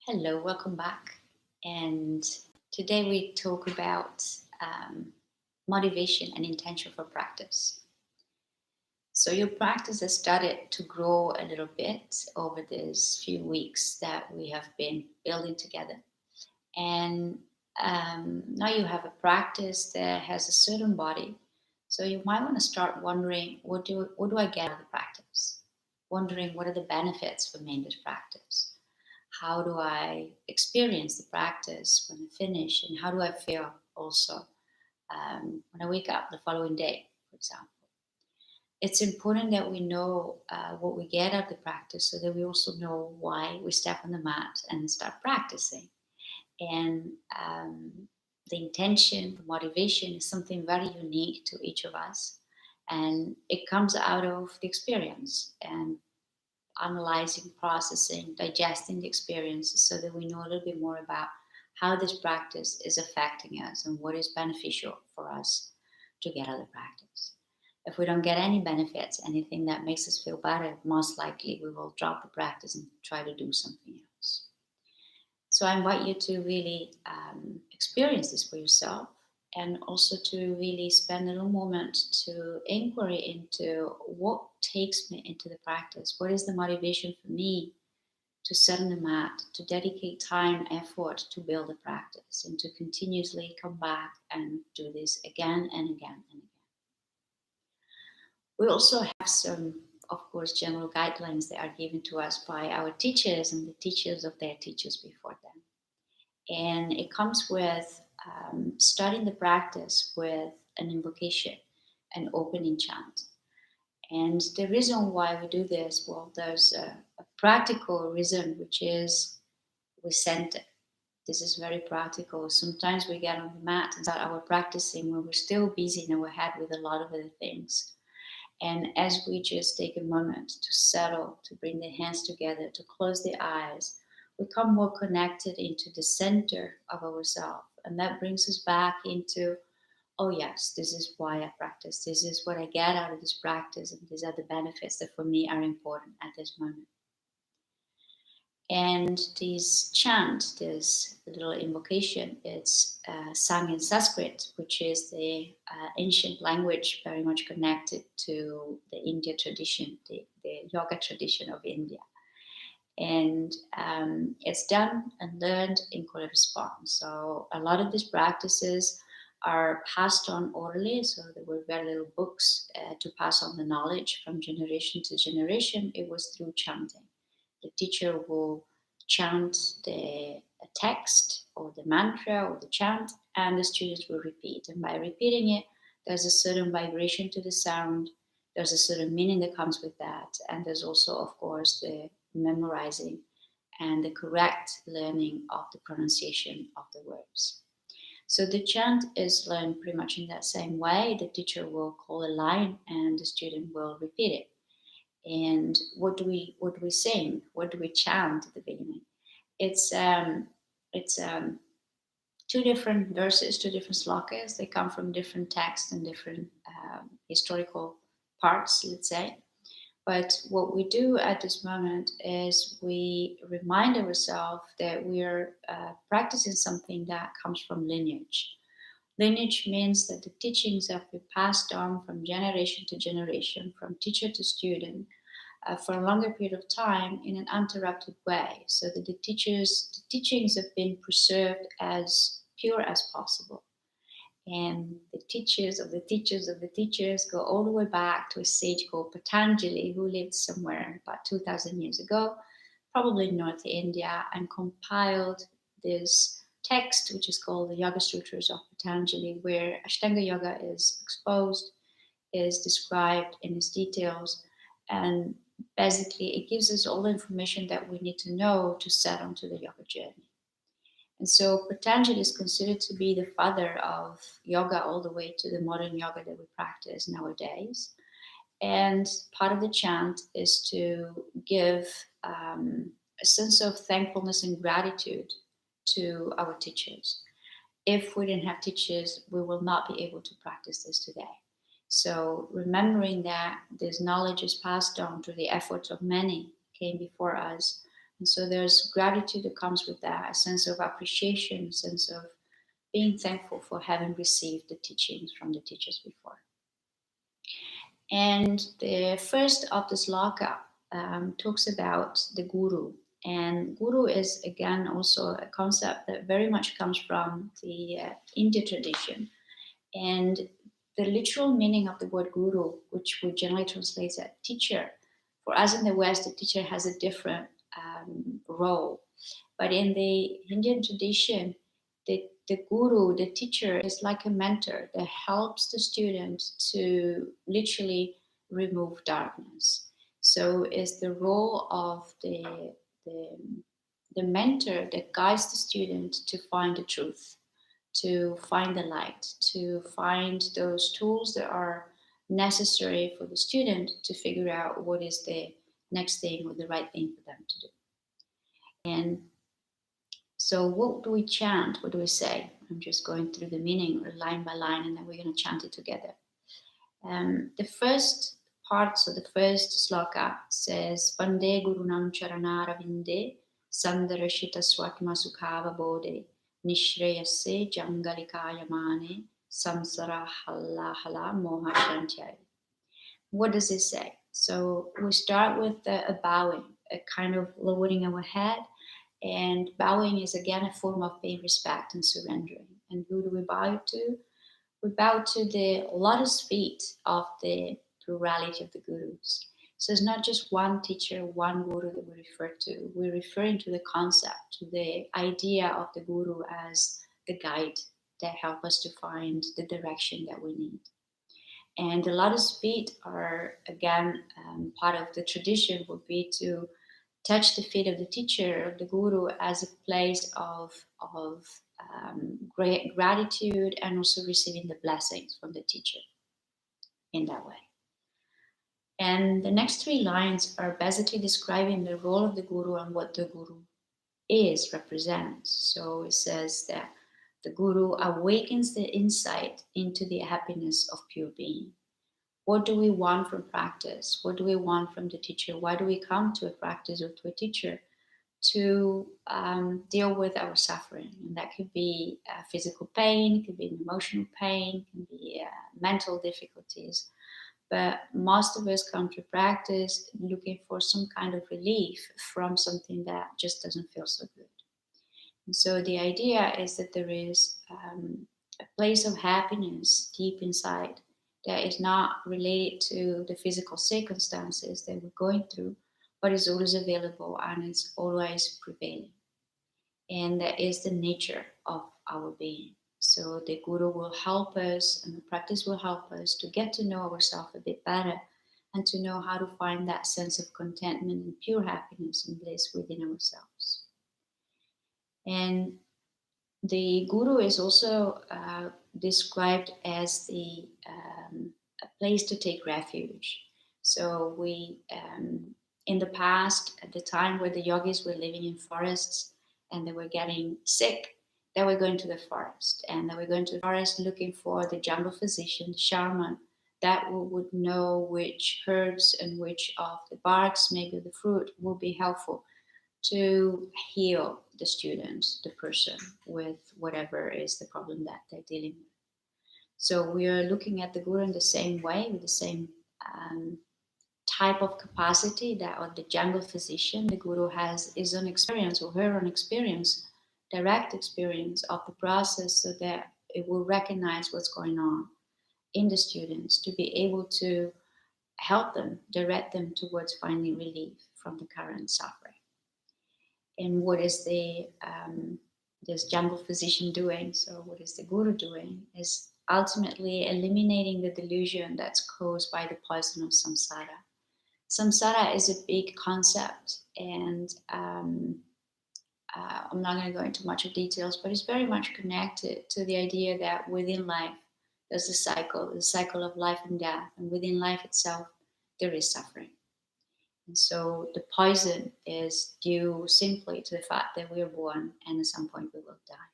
Hello, welcome back. And today we talk about motivation and intention for practice. So your practice has started to grow a little bit over these few weeks that we have been building together. And now you have a practice that has a certain body. So you might want to start wondering, what do I get out of the practice? Wondering what are the benefits for me in this practice? How do I experience the practice when I finish, and how do I feel also when I wake up the following day, for example. It's important that we know what we get out of the practice so that we also know why we step on the mat and start practicing. And the intention, the motivation is something very unique to each of us. And it comes out of the experience and analyzing, processing, digesting the experiences so that we know a little bit more about how this practice is affecting us and what is beneficial for us to get out of the practice. If we don't get any benefits, anything that makes us feel better, most likely we will drop the practice and try to do something else. So I invite you to really experience this for yourself and also to really spend a little moment to inquiry into what takes me into the practice. What is the motivation for me to sit on the mat, to dedicate time, effort to build a practice and to continuously come back and do this again and again and again. We also have some, of course, general guidelines that are given to us by our teachers and the teachers of their teachers before them. And it comes with starting the practice with an invocation, an opening chant. And the reason why we do this, well, there's a practical reason, which is we center. This is very practical. Sometimes we get on the mat and start our practicing when we're still busy in our head with a lot of other things. And as we just take a moment to settle, to bring the hands together, to close the eyes, we come more connected into the center of ourselves. And that brings us back into, oh, yes, this is why I practice. This is what I get out of this practice. And these are the benefits that for me are important at this moment. And this chant, this little invocation, it's sung in Sanskrit, which is the ancient language very much connected to the India tradition, the yoga tradition of India. And it's done and learned in correspondence. So a lot of these practices are passed on orally. So there were very little books to pass on the knowledge from generation to generation. It was through chanting. The teacher will chant the text or the mantra or the chant, and the students will repeat. And by repeating it, there's a certain vibration to the sound. There's a certain meaning that comes with that. And there's also, of course, the memorizing and the correct learning of the pronunciation of the words. So the chant is learned pretty much in that same way. The teacher will call a line and the student will repeat it. And what do we sing? What do we chant at the beginning? It's two different verses, two different slokas. They come from different texts and different historical parts, let's say. But what we do at this moment is we remind ourselves that we are practicing something that comes from lineage. Lineage means that the teachings have been passed on from generation to generation, from teacher to student, for a longer period of time in an uninterrupted way, so that the teachings have been preserved as pure as possible. And the teachers of the teachers of the teachers go all the way back to a sage called Patanjali, who lived somewhere about 2000 years ago, probably in North India, and compiled this text, which is called the Yoga Sutras of Patanjali, where Ashtanga Yoga is exposed, is described in its details, and basically it gives us all the information that we need to know to set onto the yoga journey. And so Patanjali is considered to be the father of yoga all the way to the modern yoga that we practice nowadays. And part of the chant is to give a sense of thankfulness and gratitude to our teachers. If we didn't have teachers, we will not be able to practice this today. So remembering that this knowledge is passed on through the efforts of many came before us, And so there's gratitude that comes with that, a sense of appreciation, a sense of being thankful for having received the teachings from the teachers before. And the first of the sloka talks about the guru. And guru is, again, also a concept that very much comes from the India tradition. And the literal meaning of the word guru, which we generally translate as teacher, for us in the West, the teacher has a different role. But in the Indian tradition, the guru, the teacher, is like a mentor that helps the student to literally remove darkness. So it's the role of the, the mentor that guides the student to find the truth, to find the light, to find those tools that are necessary for the student to figure out what is the next thing or the right thing for them to do. And so what do we chant? What do we say? I'm just going through the meaning line by line, and then we're going to chant it together. The first part, so the first sloka says, Vande Gurunam Charanara Vinde, Sandarashita Swatma Sukhava Bodhe, Nishreyase Jangalikaya Mane, Samsara Hala Hala Moha Shantyai. What does it say? So we start with a bowing, a kind of lowering our head. And bowing is again a form of paying respect and surrendering. And who do we bow to? We bow to the lotus feet of the plurality of the gurus. So it's not just one teacher, one guru that we refer to. We're referring to the concept, to the idea of the guru as the guide that help us to find the direction that we need. And the lotus feet are, again, part of the tradition would be to touch the feet of the teacher, of the guru, as a place of great gratitude and also receiving the blessings from the teacher in that way. And the next three lines are basically describing the role of the guru and what the guru represents. So it says that the guru awakens the insight into the happiness of pure being. What do we want from practice? What do we want from the teacher? Why do we come to a practice or to a teacher? To deal with our suffering. And that could be physical pain, it could be emotional pain, it can be mental difficulties. But most of us come to practice looking for some kind of relief from something that just doesn't feel so good. And so the idea is that there is a place of happiness deep inside that is not related to the physical circumstances that we're going through, but is always available and it's always prevailing. And that is the nature of our being. So the guru will help us and the practice will help us to get to know ourselves a bit better and to know how to find that sense of contentment and pure happiness and bliss within ourselves. And the guru is also described as a place to take refuge. So we, in the past, at the time where the yogis were living in forests and they were getting sick, they were going to the forest. And they were going to the forest looking for the jungle physician, the shaman, that would know which herbs and which of the barks, maybe the fruit, would be helpful to heal the student, the person, with whatever is the problem that they're dealing with. So we are looking at the guru in the same way, with the same type of capacity that on the jungle physician, the guru has his own experience or her own experience, direct experience of the process, so that it will recognize what's going on in the students to be able to help them, direct them towards finding relief from the current suffering. And what is this jungle physician doing? So what is the guru doing? Is ultimately eliminating the delusion that's caused by the poison of samsara. Samsara is a big concept, and I'm not going to go into much of details, but it's very much connected to the idea that within life there's the cycle of life and death, and within life itself there is suffering. And so the poison is due simply to the fact that we are born and at some point we will die.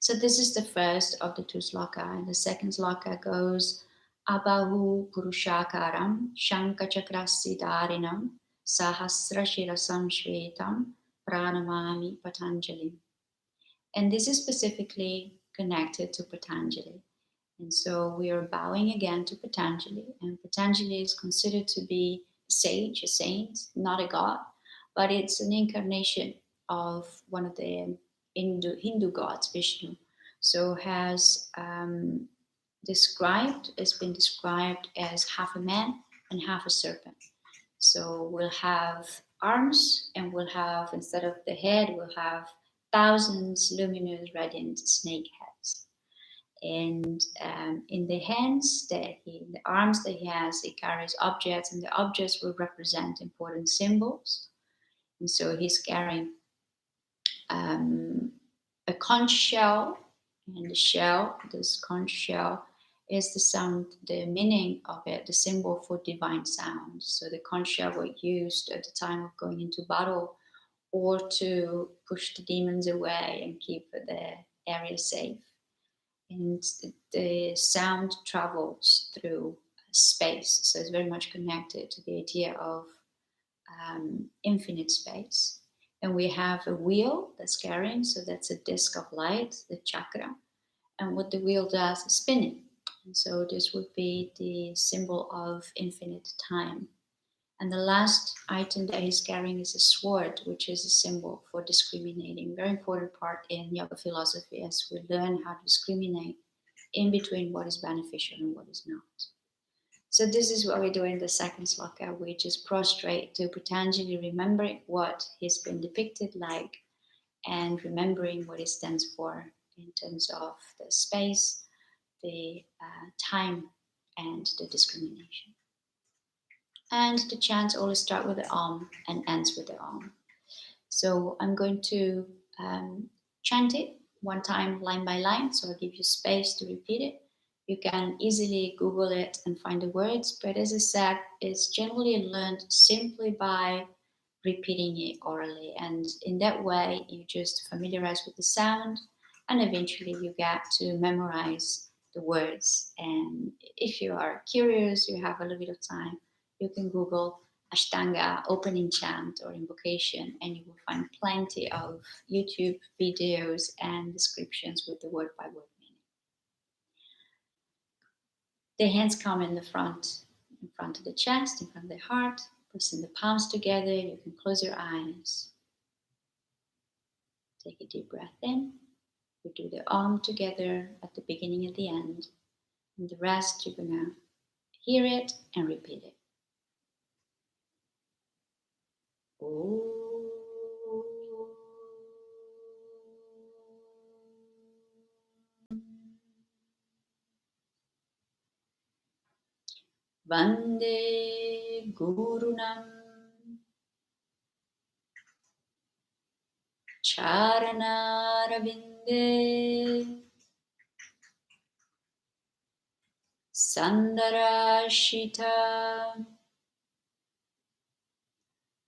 So this is the first of the two sloka, and the second sloka goes Abahu Purushakaram Shankachakrasidarinam Sahasrashira Samshvetam Pranamami Patanjali. And this is specifically connected to Patanjali. And so we are bowing again to Patanjali. And Patanjali is considered to be a sage, a saint, not a god, but it's an incarnation of one of the Hindu gods, Vishnu. So has been described as half a man and half a serpent. So we'll have arms, and we'll have, instead of the head, we'll have thousands luminous radiant snake heads. And in the hands in the arms that he has, he carries objects, and the objects will represent important symbols. And so he's carrying a conch shell, and this conch shell is the sound, the meaning of it, the symbol for divine sound. So the conch shell were used at the time of going into battle, or to push the demons away and keep the area safe. And the sound travels through space, so it's very much connected to the idea of infinite space. And we have a wheel that's carrying, so that's a disc of light, the chakra. And what the wheel does is spinning. And so this would be the symbol of infinite time. And the last item that he's carrying is a sword, which is a symbol for discriminating. Very important part in yoga philosophy, as we learn how to discriminate in between what is beneficial and what is not. So this is what we do in the second sloka. We just prostrate to Patanjali, remembering what he's been depicted like, and remembering what it stands for in terms of the space, the time, and the discrimination. And the chants always start with the Om and ends with the Om. So I'm going to chant it one time, line by line, so I'll give you space to repeat it. You can easily Google it and find the words, but as I said, it's generally learned simply by repeating it orally. And in that way, you just familiarize with the sound, and eventually you get to memorize the words. And if you are curious, you have a little bit of time, you can Google Ashtanga opening chant or invocation, and you will find plenty of YouTube videos and descriptions with the word by word meaning. The hands come in front of the chest, in front of the heart, pressing the palms together. You can close your eyes. Take a deep breath in. We do the Om together at the beginning and the end. And the rest, you're gonna hear it and repeat it. Vande Gurunam Charanarvinde Sandarashita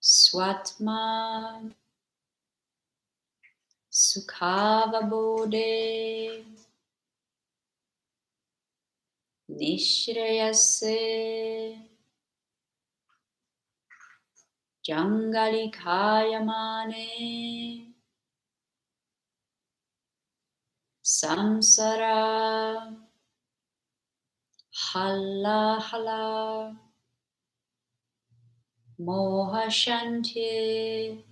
Swatma Sukhavabode Nishrayase Jangalikayamane Samsara Hala Hala Mohashanti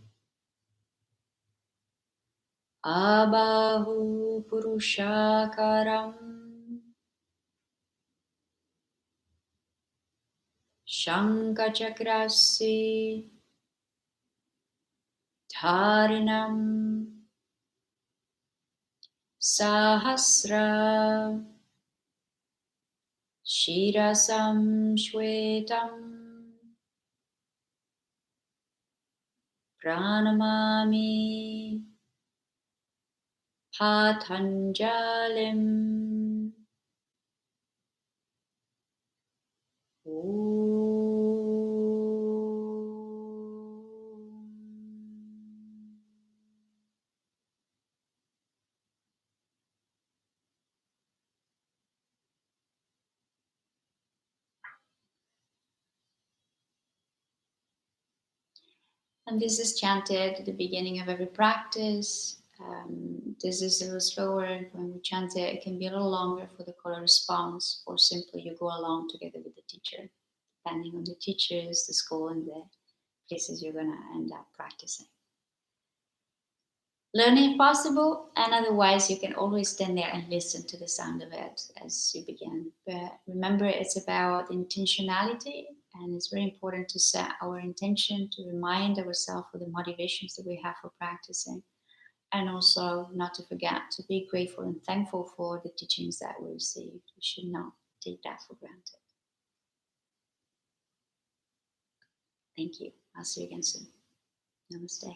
Abahu Purushakaram Shankachakrasi Dharinam Sahasra Shirasam Shwetam Pranamami Patanjalim. And this is chanted at the beginning of every practice. This is a little slower. When we chant it, it can be a little longer for the color response, or simply you go along together with the teacher, depending on the teachers, the school, and the places you're going to end up practicing. Learn if possible, and otherwise you can always stand there and listen to the sound of it as you begin. But remember, it's about intentionality, and it's very important to set our intention, to remind ourselves of the motivations that we have for practicing, and also not to forget to be grateful and thankful for the teachings that we received. We should not take that for granted. Thank you. I'll see you again soon. Namaste.